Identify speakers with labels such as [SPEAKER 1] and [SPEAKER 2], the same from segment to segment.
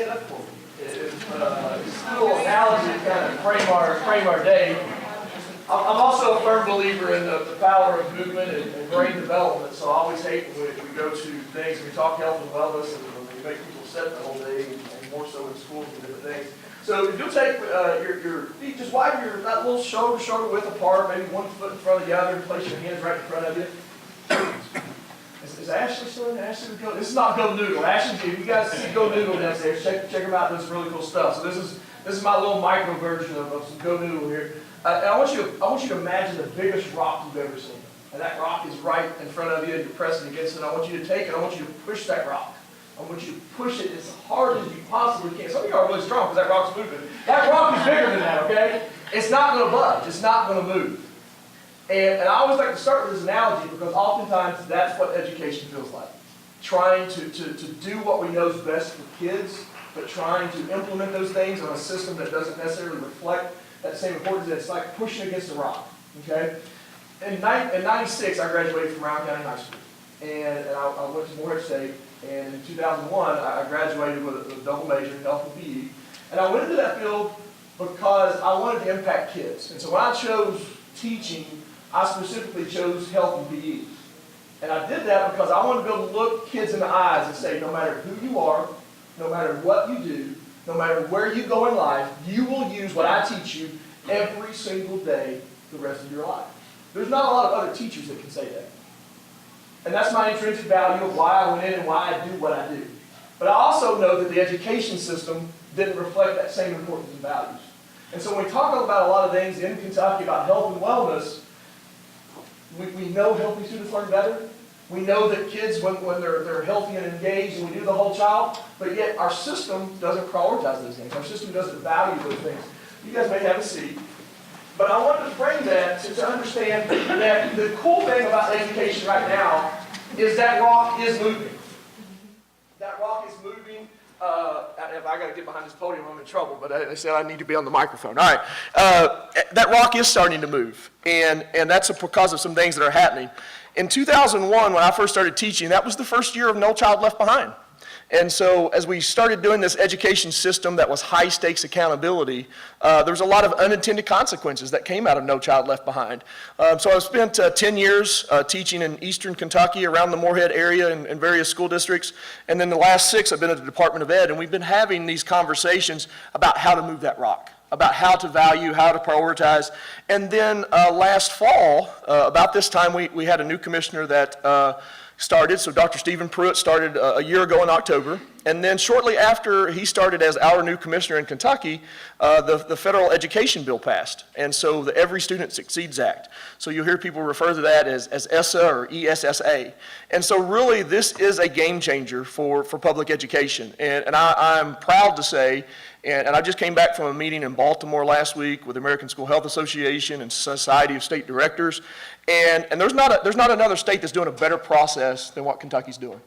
[SPEAKER 1] stand up for me. It's a little analogy to kind of frame our day. I'm also a firm believer in the power of movement and brain development, so I always hate when we go to things, we talk health and wellness, and we make people sit the whole day, and more so in schools and different things. So if you'll take your feet, just widen that little shoulder width apart, maybe 1 foot in front of the other, and place your hands right in front of you. Is Ashley still in? Ashley, this is not Go Noodle. Ashley, if you guys see Go Noodle downstairs, check them out. This is really cool stuff. So this is my little micro version of some Go Noodle here. And I want you to imagine the biggest rock you've ever seen. And that rock is right in front of you, and you're pressing against it. I want you to take it. I want you to push that rock. I want you to push it as hard as you possibly can. Some of you are really strong because that rock's moving. That rock is bigger than that, okay? It's not going to budge. It's not going to move. And I always like to start with this analogy because oftentimes that's what education feels like. Trying to do what we know is best for kids, but trying to implement those things on a system that doesn't necessarily reflect that same importance. It's like pushing against a rock, okay? In 96, I graduated from Brown County High School. And I went to Morehead State. And in 2001, I graduated with a double major in health and PE. And I went into that field because I wanted to impact kids. And so when I chose teaching, I specifically chose health and PE. And I did that because I wanted to be able to look kids in the eyes and say, no matter who you are, no matter what you do, no matter where you go in life, you will use what I teach you every single day the rest of your life. There's not a lot of other teachers that can say that. And that's my intrinsic value of why I went in and why I do what I do. But I also know that the education system didn't reflect that same importance and values. And so when we talk about a lot of things in Kentucky about health and wellness, we know healthy students learn better. We know that kids, when they're healthy and engaged, and we do the whole child, but yet our system doesn't prioritize those things. Our system doesn't value those things. You guys may have a seat. But I wanted to frame that to understand that the cool thing about education right now is that rock is moving. That rock is moving. If I got to get behind this podium, I'm in trouble, but they said I need to be on the microphone. All right. That rock is starting to move, and that's because of some things that are happening. In 2001, when I first started teaching, that was the first year of No Child Left Behind. And so as we started doing this education system that was high-stakes accountability, there was a lot of unintended consequences that came out of No Child Left Behind. So I've spent 10 years teaching in eastern Kentucky, around the Morehead area in various school districts. And then the last 6, I've been at the Department of Ed, and we've been having these conversations about how to move that rock, about how to value, how to prioritize. And then last fall, about this time, we had a new commissioner that started. So Dr. Stephen Pruitt started a year ago in October. And then shortly after he started as our new commissioner in Kentucky, the federal education bill passed. And so the Every Student Succeeds Act. So you'll hear people refer to that as ESSA or ESSA. And so really this is a game changer for public education. And I'm proud to say, and I just came back from a meeting in Baltimore last week with the American School Health Association and Society of State Directors. And there's not another state that's doing a better process than what Kentucky's doing.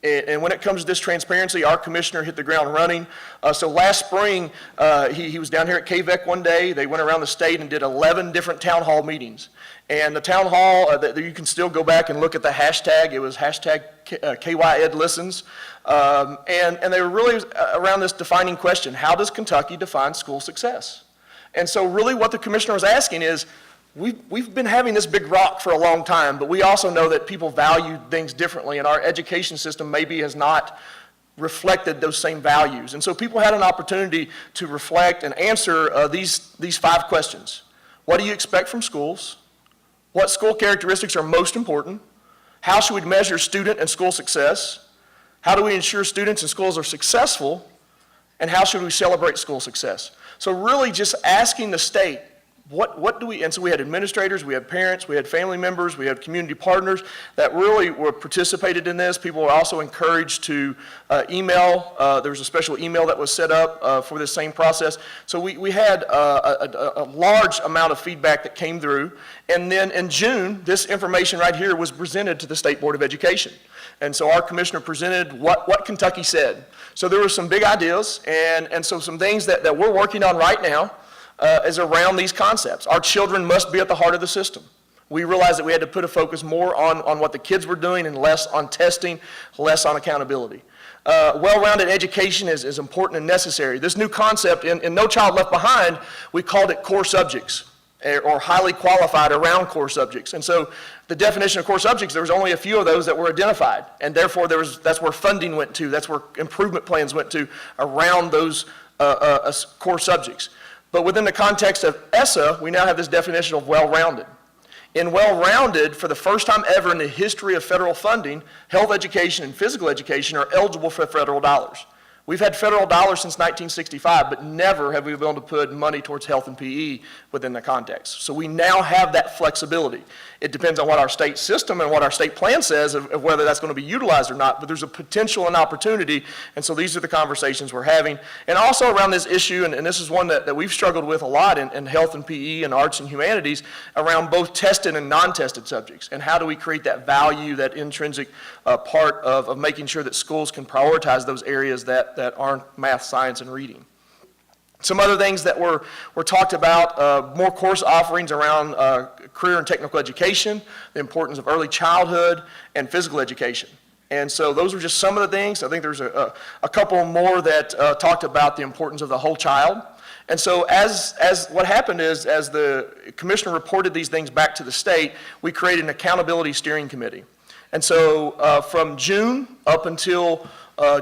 [SPEAKER 1] And when it comes to this transparency, our commissioner hit the ground running. So last spring, he was down here at KVEC one day. They went around the state and did 11 different town hall meetings. And the town hall, you can still go back and look at the hashtag. It was hashtag KYEdListens. And they were really around this defining question: how does Kentucky define school success? And so really what the commissioner was asking is, we've been having this big rock for a long time, but we also know that people value things differently, and our education system maybe has not reflected those same values. And so people had an opportunity to reflect and answer these 5 questions. What do you expect from schools? What school characteristics are most important? How should we measure student and school success? How do we ensure students and schools are successful? And how should we celebrate school success? So really just asking the state, what do we, and so we had administrators, we had parents, we had family members, we had community partners that really were participated in this. People were also encouraged to email. There was a special email that was set up for this same process. So we had a large amount of feedback that came through. And then in June, this information right here was presented to the State Board of Education. And so our commissioner presented what Kentucky said. So there were some big ideas, and so some things that we're working on right now is around these concepts. Our children must be at the heart of the system. We realized that we had to put a focus more on what the kids were doing and less on testing, less on accountability.
[SPEAKER 2] well-rounded education is important and necessary. This new concept in No Child Left Behind, we called it core subjects, or highly qualified around core subjects. And so the definition of core subjects, there was only a few of those that were identified, and therefore that's where funding went to, that's where improvement plans went to around those core subjects. But within the context of ESSA, we now have this definition of well-rounded. In well-rounded, for the first time ever in the history of federal funding, health education and physical education are eligible for federal dollars. We've had federal dollars since 1965, but never have we been able to put money towards health and PE within the context. So we now have that flexibility. It depends on what our state system and what our state plan says of whether that's going to be utilized or not, but there's a potential and opportunity, and so these are the conversations we're having. And also around this issue, and this is one that we've struggled with a lot in health and PE and arts and humanities, around both tested and non-tested subjects, and how do we create that value, that intrinsic part of making sure that schools can prioritize those areas that aren't math, science, and reading. Some other things that were talked about, more course offerings around career and technical education, the importance of early childhood, and physical education. And so those were just some of the things. I think there's a couple more that talked about the importance of the whole child. And so as what happened is, as the commissioner reported these things back to the state, we created an accountability steering committee. And so from June up until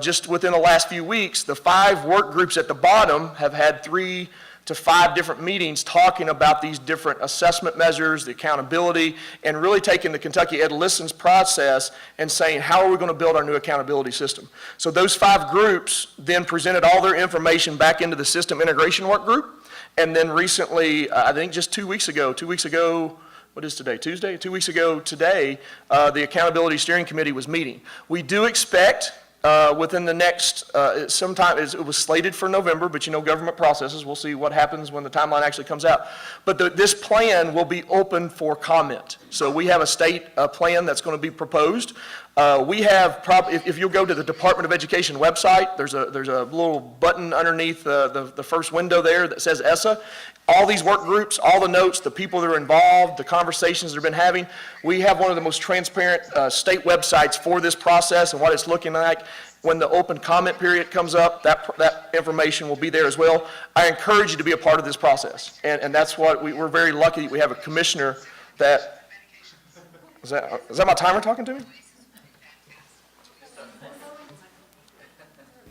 [SPEAKER 2] just within the last few weeks, the 5 work groups at the bottom have had 3 to 5 different meetings talking about these different assessment measures, the accountability, and really taking the Kentucky Ed Listens process and saying, how are we going to build our new accountability system? So those 5 groups then presented all their information back into the system integration work group, and then recently, I think just 2 weeks ago, what is today, Tuesday? 2 weeks ago today, the Accountability Steering Committee was meeting. We do expect within the next, sometime, it was slated for November, but you know government processes, we'll see what happens when the timeline actually comes out. But this plan will be open for comment. So we have a state plan that's going to be proposed. We have, if you'll go to the Department of Education website, there's a little button underneath the first window there that says ESSA. All these work groups, all the notes, the people that are involved, the conversations that have been having, we have one of the most transparent state websites for this process and what it's looking like. When the open comment period comes up, that information will be there as well. I encourage you to be a part of this process. And that's what we're very lucky we have a commissioner that, is that my timer talking to me?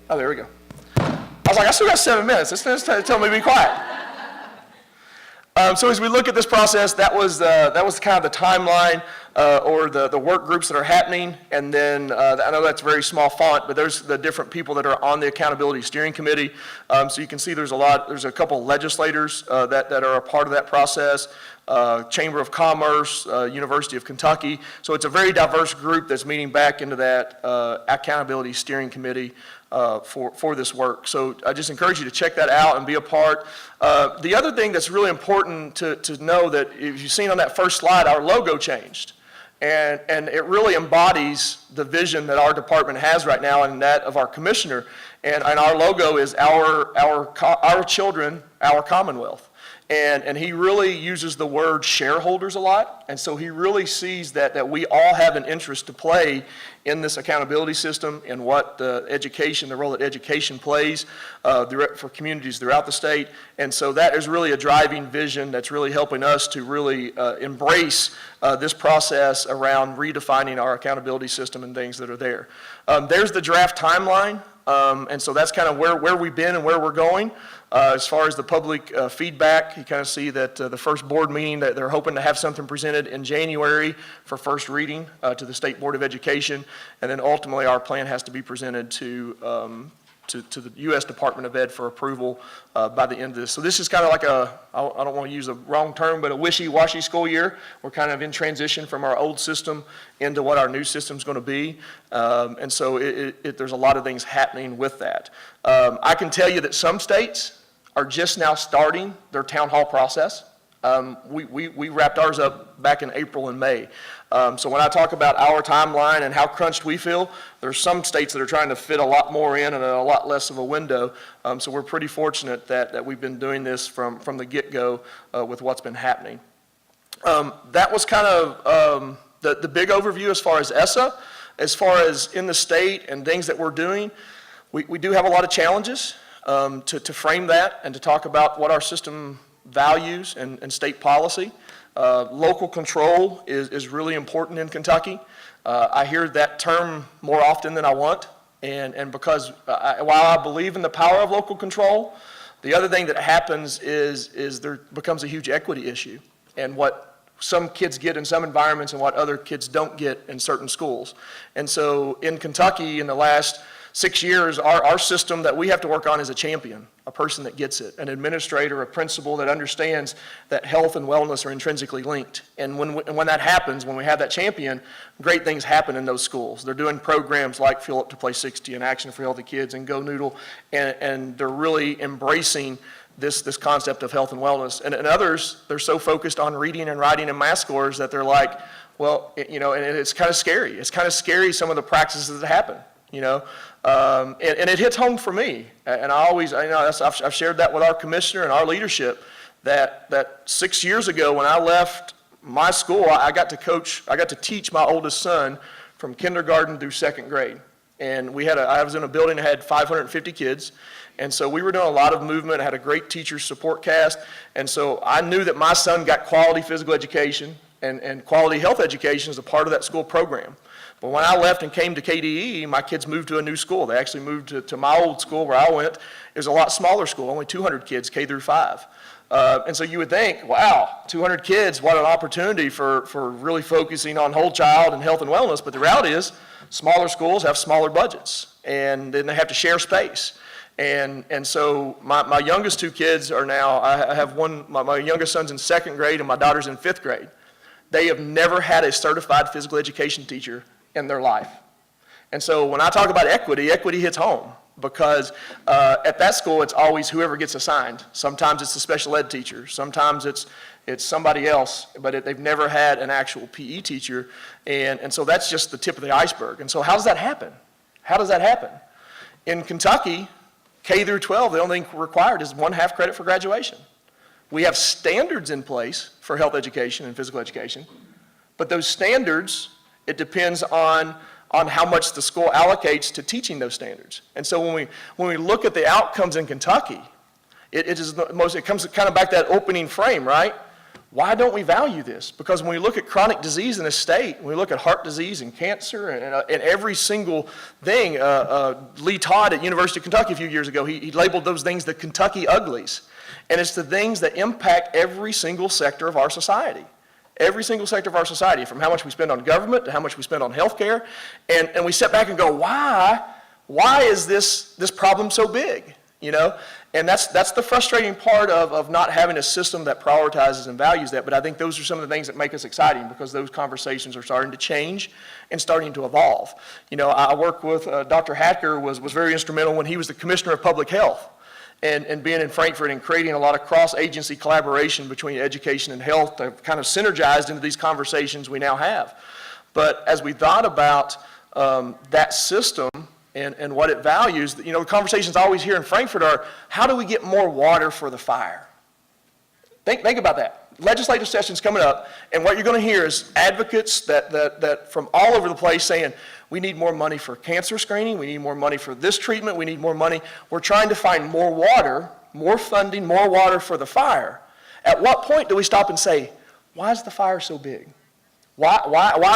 [SPEAKER 2] Oh, there we go. I was like, I still got 7 minutes. It's telling me to be quiet. So as we look at this process, that was kind of the timeline or the work groups that are happening. And then I know that's very small font, but there's the different people that are on the Accountability Steering Committee. So you can see there's a couple of legislators that are a part of that process. Chamber of Commerce, University of Kentucky. So it's a very diverse group that's meeting back into that Accountability Steering Committee for this work. So I just encourage you to check that out and be a part. The other thing that's really important to know that if you've seen on that first slide, our logo changed. And it really embodies the vision that our department has right now and that of our commissioner. And our logo is our children, our Commonwealth. And he really uses the word shareholders a lot, and so he really sees that we all have an interest to play in this accountability system and what the role that education plays for communities throughout the state. And so that is really a driving vision that's really helping us to really embrace this process around redefining our accountability system and things that are there. There's the draft timeline, and so that's kind of where we've been and where we're going. As far as the public feedback, you kind of see that the first board meeting that they're hoping to have something presented in January for first reading to the State Board of Education, and then ultimately our plan has to be presented to the U.S. Department of Ed for approval by the end of this. So this is kind of like I don't want to use the wrong term, but a wishy-washy school year. We're kind of in transition from our old system into what our new system's going to be. And so there's a lot of things happening with that. I can tell you that some states are just now starting their town hall process. We wrapped ours up back in April and May. So when I talk about our timeline and how crunched we feel, there's some states that are trying to fit a lot more in and a lot less of a window. So we're pretty fortunate that we've been doing this from the get-go with what's been happening. That was kind of the big overview as far as ESSA. as far as in the state and things that we're doing, we do have a lot of challenges to frame that and to talk about what our system values and state policy. Local control is really important in Kentucky. I hear that term more often than I want, and because while I believe in the power of local control, the other thing that happens is there becomes a huge equity issue, and what some kids get in some environments and what other kids don't get in certain schools. And so in Kentucky, in the last 6 years, our system that we have to work on is a champion, a person that gets it, an administrator, a principal that understands that health and wellness are intrinsically linked. And when that happens, when we have that champion, great things happen in those schools. They're doing programs like Fuel Up to Play 60 and Action for Healthy Kids and Go Noodle, and they're really embracing this concept of health and wellness. And others, they're so focused on reading and writing and math scores that they're like, well, and it's kind of scary. It's kind of scary, some of the practices that happen, and it hits home for me. And I've shared that with our commissioner and our leadership, that 6 years ago when I left my school, I got to teach my oldest son from kindergarten through second grade. And I was in a building that had 550 kids. And so we were doing a lot of movement. I had a great teacher support cast. And so I knew that my son got quality physical education and quality health education as a part of that school program. But when I left and came to KDE, my kids moved to a new school. They actually moved to my old school where I went. It was a lot smaller school, only 200 kids, K through 5. And so you would think, wow, 200 kids, what an opportunity for really focusing on whole child and health and wellness. But the reality is, smaller schools have smaller budgets, and then they have to share space. And so my youngest two kids are now, I have one, my youngest son's in second grade and my daughter's in fifth grade. They have never had a certified physical education teacher in their life. And so when I talk about equity hits home, because at that school it's always whoever gets assigned. Sometimes it's the special ed teacher, sometimes it's somebody else, but they've never had an actual PE teacher, and so that's just the tip of the iceberg. And so how does that happen? How does that happen? In Kentucky, K through 12, the only thing required is 1/2 credit for graduation. We have standards in place for health education and physical education, but those standards, it depends on how much the school allocates to teaching those standards. And so when we look at the outcomes in Kentucky, it comes kind of back to that opening frame, right? Why don't we value this? Because when we look at chronic disease in a state, when we look at heart disease and cancer and every single thing, Lee Todd at University of Kentucky a few years ago, he labeled those things the Kentucky uglies. And it's the things that impact every single sector of our society. Every single sector of our society, from how much we spend on government to how much we spend on healthcare. And we step back and go, why is this problem so big? And that's the frustrating part of not having a system that prioritizes and values that. But I think those are some of the things that make us exciting, because those conversations are starting to change and starting to evolve. I work with Dr. Hacker was very instrumental when he was the Commissioner of Public Health. And being in Frankfurt and creating a lot of cross-agency collaboration between education and health that kind of synergized into these conversations we now have. But as we thought about that system and what it values, the conversations I always hear in Frankfurt are, how do we get more water for the fire? Think about that. Legislative session's coming up, and what you're going to hear is advocates that from all over the place saying, we need more money for cancer screening, we need more money for this treatment, we need more money. We're trying to find more water, more funding, more water for the fire. At what point do we stop and say, why is the fire so big? Why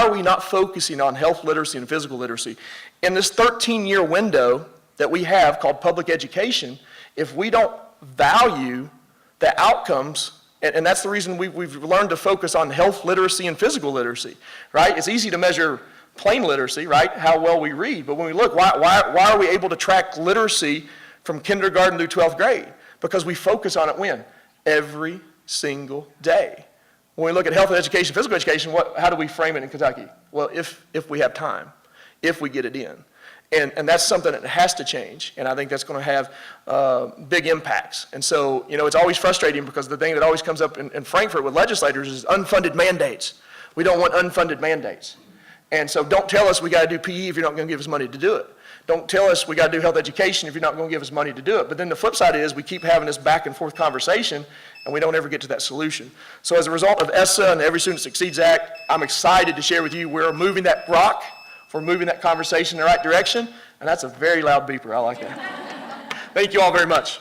[SPEAKER 2] are we not focusing on health literacy and physical literacy? In this 13-year window that we have called public education, if we don't value the outcomes, and that's the reason we've learned to focus on health literacy and physical literacy, right? It's easy to measure plain literacy, right? How well we read. But when we look, why are we able to track literacy from kindergarten through 12th grade? Because we focus on it when? Every single day. When we look at health education, physical education, how do we frame it in Kentucky? Well, if we have time, if we get it in. And that's something that has to change, and I think that's going to have big impacts. And so, it's always frustrating, because the thing that always comes up in Frankfurt with legislators is unfunded mandates. We don't want unfunded mandates. And so don't tell us we got to do PE if you're not going to give us money to do it. Don't tell us we got to do health education if you're not going to give us money to do it. But then the flip side is we keep having this back and forth conversation, and we don't ever get to that solution. So as a result of ESSA and the Every Student Succeeds Act, I'm excited to share with you we're moving that rock. for moving that conversation in the right direction. And that's a very loud beeper. I like that. Thank you all very much.